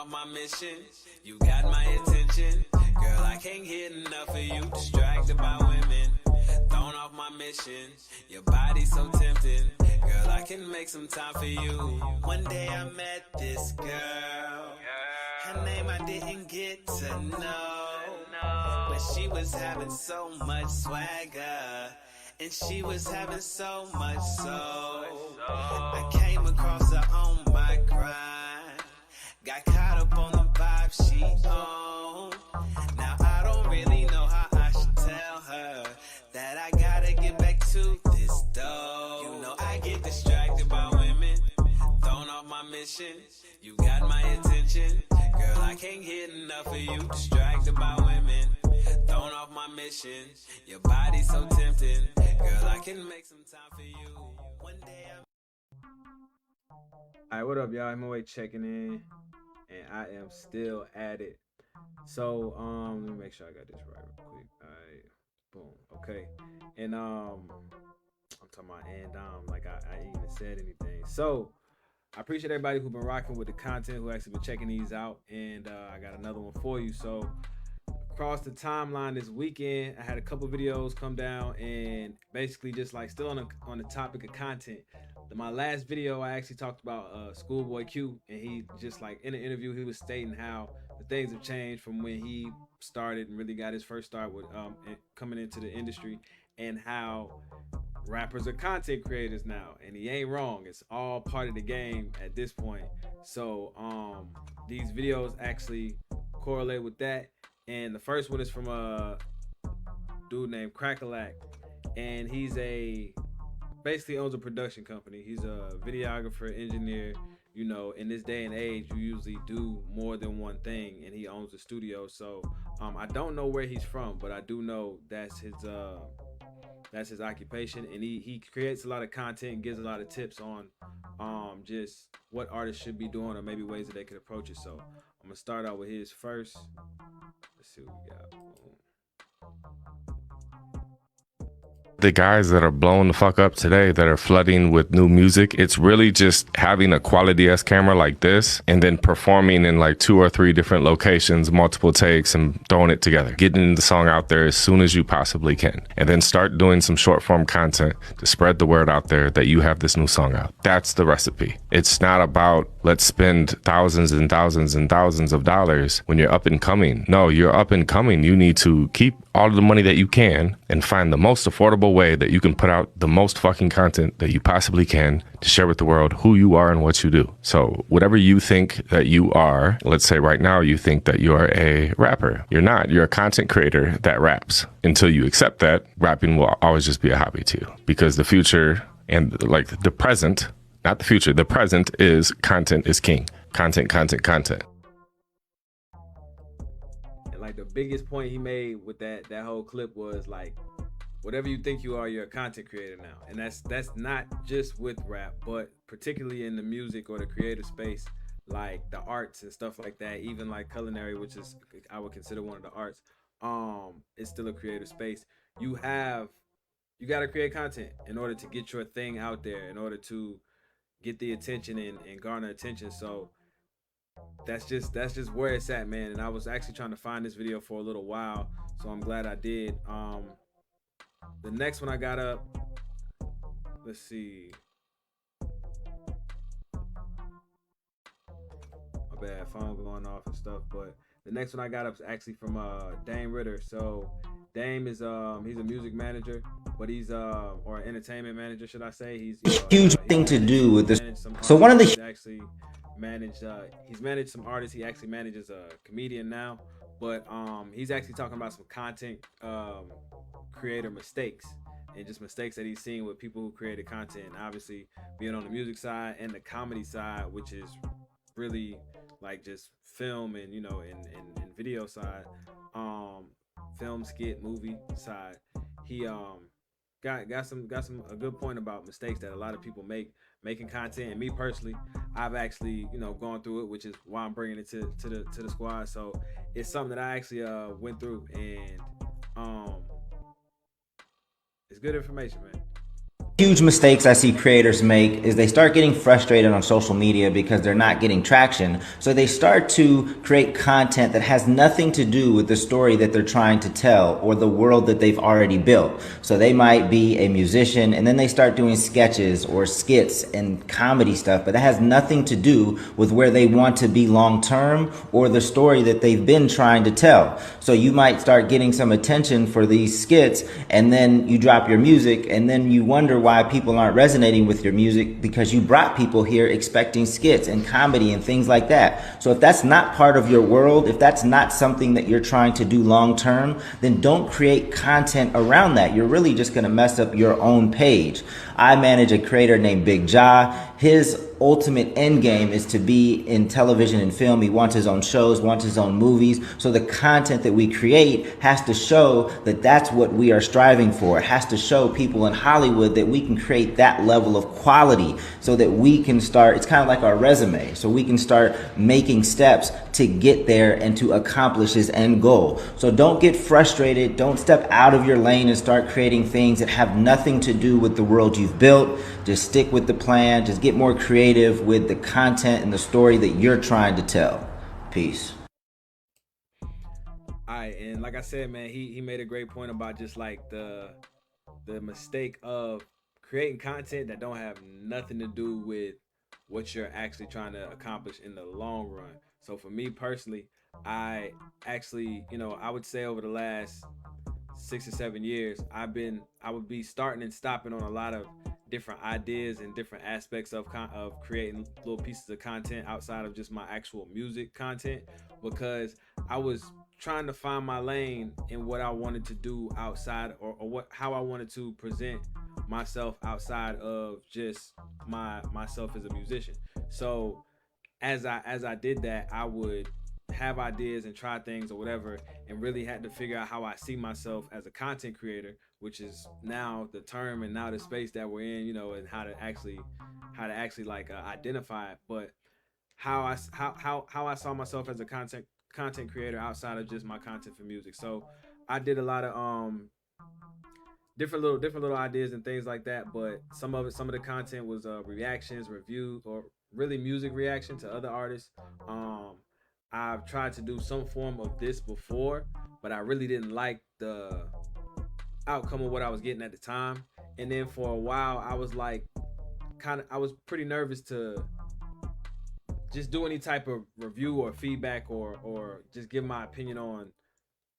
off my mission, you got my attention. Girl, I can't get enough of you. Distracted by women, thrown off my mission. Your body's so tempting. Girl, I can make some time for you. One day I met this girl. Her name I didn't get to know, but she was having so much swagger, and she was having so much soul. I came across her on my grind, got caught up on the vibe she owned. Now I don't really know how I should tell her that I gotta get back to this dough. You know I get distracted by women, thrown off my mission. You got my attention. Girl, I can't get enough of you. Distracted by women, thrown off my mission. Your body's so tempting. Girl, I can make some time for you. One day Alright, what up, y'all? I'm away checking in, and I am still at it. So, let me make sure I got this right real quick. Alright, boom, okay. And I'm talking about, and like I even said anything. So, I appreciate everybody who's been rocking with the content, who actually been checking these out, and I got another one for you. So across the timeline this weekend, I had a couple videos come down, and basically just like still on the topic of content. My last video, I actually talked about Schoolboy Q, and he just like in an interview, he was stating how the things have changed from when he started and really got his first start with coming into the industry, and how rappers are content creators now, and he ain't wrong. It's all part of the game at this point. So these videos actually correlate with that, and the first one is from a dude named Crackalack, and he's basically owns a production company. He's a videographer, engineer. You know, in this day and age, you usually do more than one thing, and he owns a studio. So I don't know where he's from, but I do know that's his occupation, and he creates a lot of content and gives a lot of tips on just what artists should be doing, or maybe ways that they could approach it. So I'm gonna start out with his first. Let's see what we got. The guys that are blowing the fuck up today, that are flooding with new music, it's really just having a quality ass camera like this and then performing in like 2 or 3 different locations, multiple takes, and throwing it together, getting the song out there as soon as you possibly can, and then start doing some short form content to spread the word out there that you have this new song out. That's the recipe. It's not about let's spend thousands and thousands and thousands of dollars when you're up and coming. No, you're up and coming. You need to keep all of the money that you can and find the most affordable way that you can put out the most fucking content that you possibly can to share with the world who you are and what you do. So whatever you think that you are, let's say right now you think that you're a rapper. You're not. You're a content creator that raps. Until you accept that, rapping will always just be a hobby to you, because the future and like the present, not the future, the present is content is king. Content, content, content. Like the biggest point he made with that whole clip was like, whatever you think you are, you're a content creator now. And that's not just with rap, but particularly in the music or the creative space, like the arts and stuff like that. Even like culinary, which is I would consider one of the arts, it's still a creative space. You got to create content in order to get your thing out there, in order to get the attention and garner attention. So that's just where it's at, man. And I was actually trying to find this video for a little while, so I'm glad I did. The next one I got up, let's see. My bad, phone going off and stuff. But the next one I got up is actually from Dame Ritter. So Dame is he's a music manager, but he's or an entertainment manager, should I say? He's huge thing to do with this. So one of the actually he's managed some artists. He actually manages a comedian now, but he's actually talking about some content creator mistakes, and just mistakes that he's seen with people who created content. And obviously being on the music side and the comedy side, which is really like just film and and video side, film, skit, movie side, he got a good point about mistakes that a lot of people make making content. And me personally, I've actually gone through it, which is why I'm bringing it to the squad. So it's something that I actually went through, and it's good information, man. Huge mistakes I see creators make is they start getting frustrated on social media because they're not getting traction. So they start to create content that has nothing to do with the story that they're trying to tell or the world that they've already built. So they might be a musician and then they start doing sketches or skits and comedy stuff, but that has nothing to do with where they want to be long term or the story that they've been trying to tell. So you might start getting some attention for these skits and then you drop your music and then you wonder why people aren't resonating with your music because you brought people here expecting skits and comedy and things like that. So if that's not part of your world, if that's not something that you're trying to do long term, then don't create content around that. You're really just going to mess up your own page. I manage a creator named Big Ja. His ultimate end game is to be in television and film. He wants his own shows, wants his own movies. So the content that we create has to show that that's what we are striving for. It has to show people in Hollywood that we can create that level of quality so that we can start, it's kind of like our resume, so we can start making steps to get there and to accomplish his end goal. So don't get frustrated. Don't step out of your lane and start creating things that have nothing to do with the world you've built. Just stick with the plan. Just get more creative with the content and the story that you're trying to tell. Peace. All right, and like I said, man, he made a great point about just like the mistake of creating content that don't have nothing to do with what you're actually trying to accomplish in the long run. So for me personally, I actually, I would say over the last 6 or 7 years, I would be starting and stopping on a lot of different ideas and different aspects of creating little pieces of content outside of just my actual music content, because I was trying to find my lane in what I wanted to do outside, or how I wanted to present myself outside of just myself as a musician. So as I did that, I would have ideas and try things or whatever, and really had to figure out how I see myself as a content creator, which is now the term and now the space that we're in, and how to actually like identify it. But how I saw myself as a content creator outside of just my content for music. So I did a lot of different little ideas and things like that, but some of the content was reactions, reviews, or really music reaction to other artists. um I've tried to do some form of this before, but I really didn't like the outcome of what I was getting at the time. And then for a while I was like, I was pretty nervous to just do any type of review or feedback, or just give my opinion on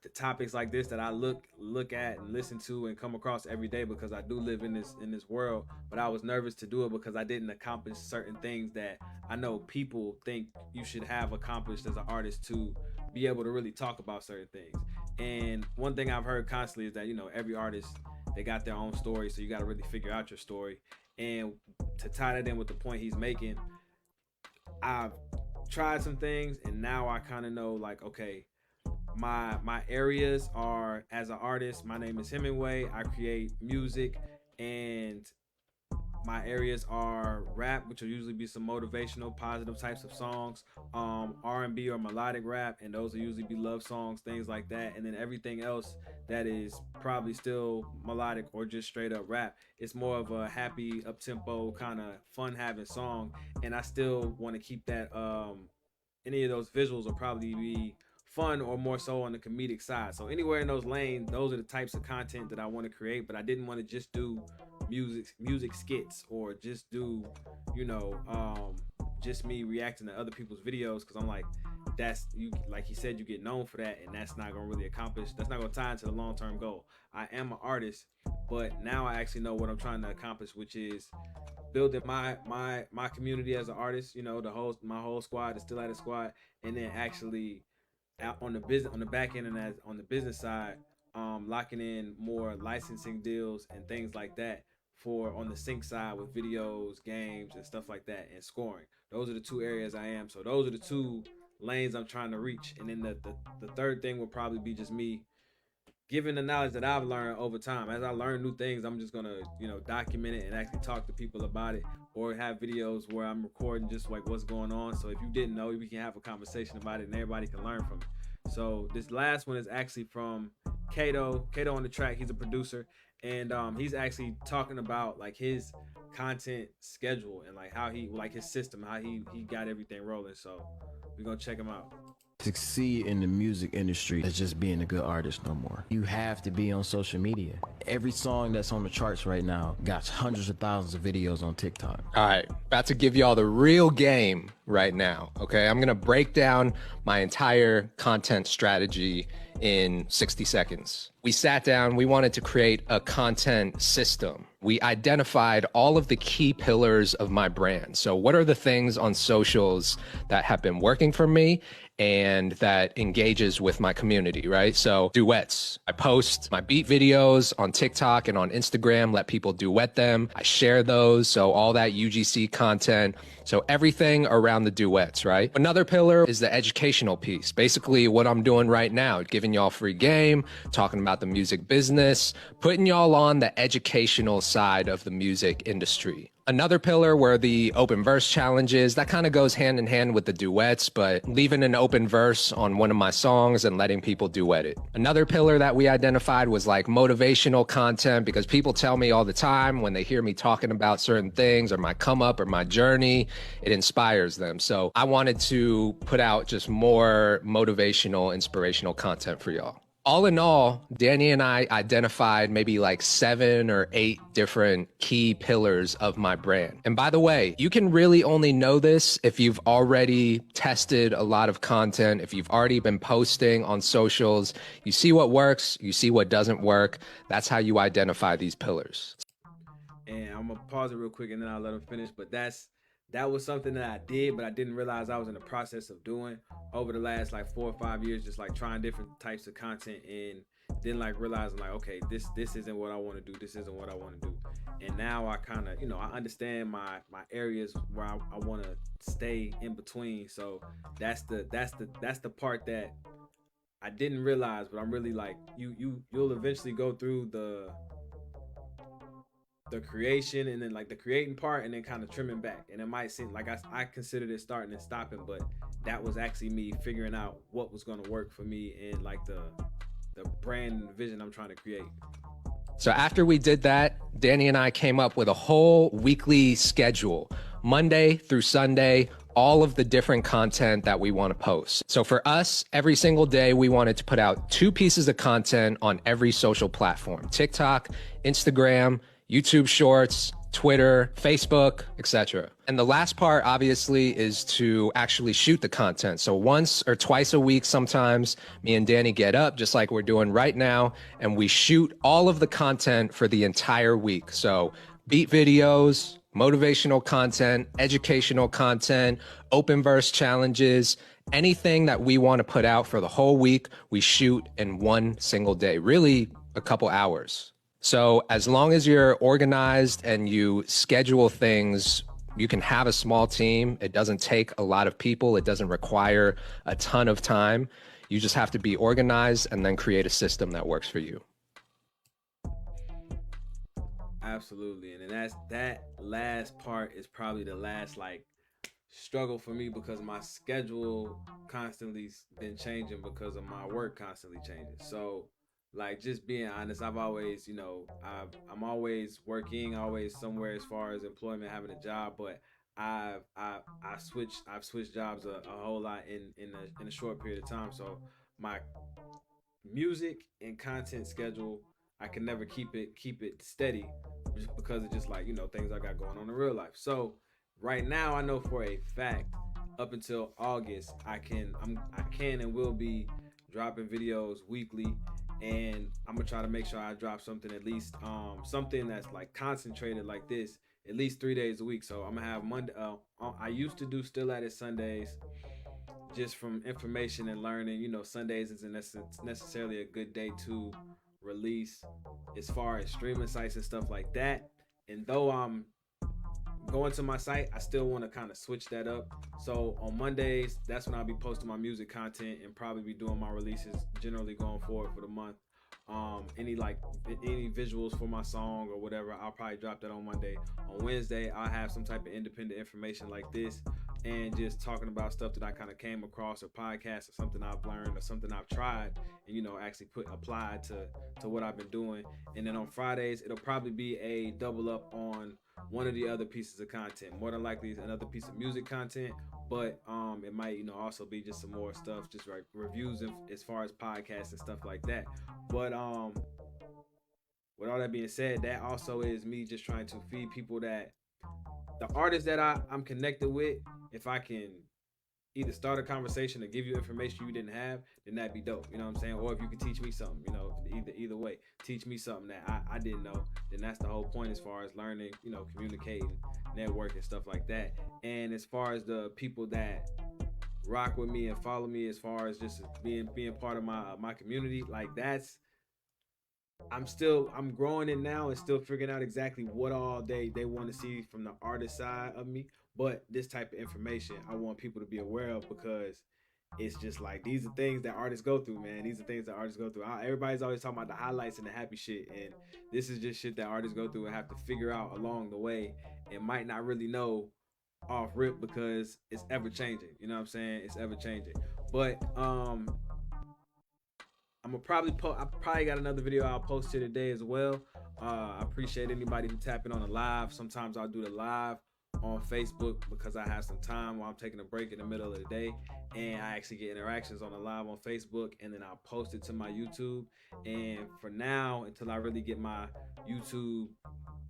the topics like this that I look at and listen to and come across every day, because I do live in this world. But I was nervous to do it because I didn't accomplish certain things that I know people think you should have accomplished as an artist to be able to really talk about certain things. And one thing I've heard constantly is that every artist, they got their own story, so you got to really figure out your story. And to tie that in with the point he's making, I've tried some things and now I kind of know, like, okay, my areas are, as an artist, my name is Hemingway. I create music, and my areas are rap, which will usually be some motivational, positive types of songs, R&B or melodic rap, and those will usually be love songs, things like that. And then everything else that is probably still melodic or just straight up rap, it's more of a happy, up tempo kind of fun having song. And I still want to keep that. Any of those visuals will probably be fun or more so on the comedic side. So anywhere in those lanes, those are the types of content that I want to create. But I didn't want to just do music skits, or just do, you know, just me reacting to other people's videos, because I'm like, that's you, like he said, you get known for that, and that's not gonna really accomplish, that's not gonna tie into the long-term goal. I am an artist, but now I actually know what I'm trying to accomplish, which is building my community as an artist. My whole squad, the Still At It squad, and then actually out on the business, on the back end, and as on the business side, locking in more licensing deals and things like that for on the sync side with videos, games, and stuff like that, and scoring. Those are the two areas I am. So those are the two lanes I'm trying to reach. And then the third thing will probably be just me given the knowledge that I've learned over time. As I learn new things, I'm just gonna, document it and actually talk to people about it, or have videos where I'm recording just like what's going on. So if you didn't know, we can have a conversation about it and everybody can learn from it. So this last one is actually from Kato on the track. He's a producer, and he's actually talking about like his content schedule and like how he like his system, how he got everything rolling. So we're gonna check him out. Succeed in the music industry as just being a good artist no more. You have to be on social media. Every song that's on the charts right now got hundreds of thousands of videos on TikTok. All right, about to give y'all the real game right now, okay? I'm gonna break down my entire content strategy in 60 seconds. We sat down, we wanted to create a content system. We identified all of the key pillars of my brand. So what are the things on socials that have been working for me and that engages with my community, right? So duets. I post my beat videos on TikTok and on Instagram, let people duet them. I share those, so all that UGC content. So everything around the duets, right? Another pillar is the educational piece. Basically what I'm doing right now, giving y'all free game, talking about the music business, putting y'all on the educational side of the music industry. Another pillar were the open verse challenges. That kind of goes hand in hand with the duets, but leaving an open verse on one of my songs and letting people duet it. Another pillar that we identified was like motivational content, because people tell me all the time when they hear me talking about certain things or my come up or my journey, it inspires them. So I wanted to put out just more motivational, inspirational content for y'all. All in all, Danny and I identified maybe like 7 or 8 different key pillars of my brand. And by the way, you can really only know this if you've already tested a lot of content, if you've already been posting on socials. You see what works, you see what doesn't work. That's how you identify these pillars. And I'm gonna pause it real quick and then I'll let him finish. But that was something that I did, but I didn't realize I was in the process of doing over the last like 4 or 5 years, just like trying different types of content and then like realizing like, okay, this isn't what I want to do. This isn't what I want to do. And now I kind of, I understand my areas where I want to stay in between. So that's the part that I didn't realize, but I'm really like, you'll eventually go through the creation and then like the creating part and then kind of trimming back, and it might seem like I considered it starting and stopping, but that was actually me figuring out what was going to work for me and like the brand and vision I'm trying to create. So after we did that, Danny and I came up with a whole weekly schedule, Monday through Sunday, all of the different content that we want to post. So for us, every single day, we wanted to put out 2 pieces of content on every social platform: TikTok, Instagram, YouTube Shorts, Twitter, Facebook, etc. And the last part, obviously, is to actually shoot the content. So once or twice a week, sometimes, me and Danny get up, just like we're doing right now, and we shoot all of the content for the entire week. So beat videos, motivational content, educational content, open verse challenges, anything that we want to put out for the whole week, we shoot in one single day, really a couple hours. So as long as you're organized and you schedule things, you can have a small team. It doesn't take a lot of people. It doesn't require a ton of time. You just have to be organized and then create a system that works for you. Absolutely. And then that last part is probably the last like struggle for me, because my schedule constantly been changing because of my work constantly changing. So like, just being honest, I've always, I'm always working, always somewhere as far as employment, having a job, but I've switched jobs a whole lot in a short period of time. So my music and content schedule, I can never keep it steady, just because of just like, things I got going on in real life. So right now I know for a fact, up until August, I can and will be dropping videos weekly. And I'm gonna try to make sure I drop something, at least something that's like concentrated like this, at least 3 days a week. So I'm gonna have Monday. I used to do Still At It Sundays, just from information and learning. Sundays isn't necessarily a good day to release as far as streaming sites and stuff like that. And though I'm going to my site, I still want to kind of switch that up. So on Mondays, that's when I'll be posting my music content and probably be doing my releases generally going forward for the month. Any visuals for my song or whatever, I'll probably drop that on Monday. On Wednesday, I'll have some type of independent information like this. and just talking about stuff that I kind of came across, or podcasts, or something I've learned, or something I've tried, and actually applied to what I've been doing. And then on Fridays, it'll probably be a double up on one of the other pieces of content. More than likely, another piece of music content, but it might also be just some more stuff, just like reviews as far as podcasts and stuff like that. But with all that being said, that also is me just trying to feed people, that the artists that I'm connected with, if I can either start a conversation or give you information you didn't have, then that'd be dope. You know what I'm saying? Or if you could teach me something, either way, teach me something that I didn't know, then that's the whole point as far as learning, communicating, networking, stuff like that. And as far as the people that rock with me and follow me, as far as just being part of my community, like I'm growing it now and still figuring out exactly what all they want to see from the artist side of me. But this type of information I want people to be aware of, because it's just like, these are things that artists go through, man. These are things that artists go through. Everybody's always talking about the highlights and the happy shit, and this is just shit that artists go through and have to figure out along the way, and might not really know off rip, because it's ever changing. You know what I'm saying? It's ever changing. But I probably got another video I'll post here today as well. I appreciate anybody who tapping on the live. Sometimes I'll do the live on Facebook because I have some time while I'm taking a break in the middle of the day, and I actually get interactions on the live on Facebook, and then I'll post it to my YouTube. And for now, until I really get my YouTube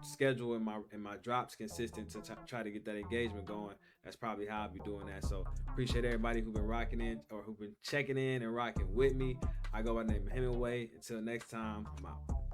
schedule and my drops consistent to try to get that engagement going, that's probably how I'll be doing that. So appreciate everybody who've been rocking in, or who've been checking in and rocking with me. I go by the name of Hemingway. Until next time, I'm out.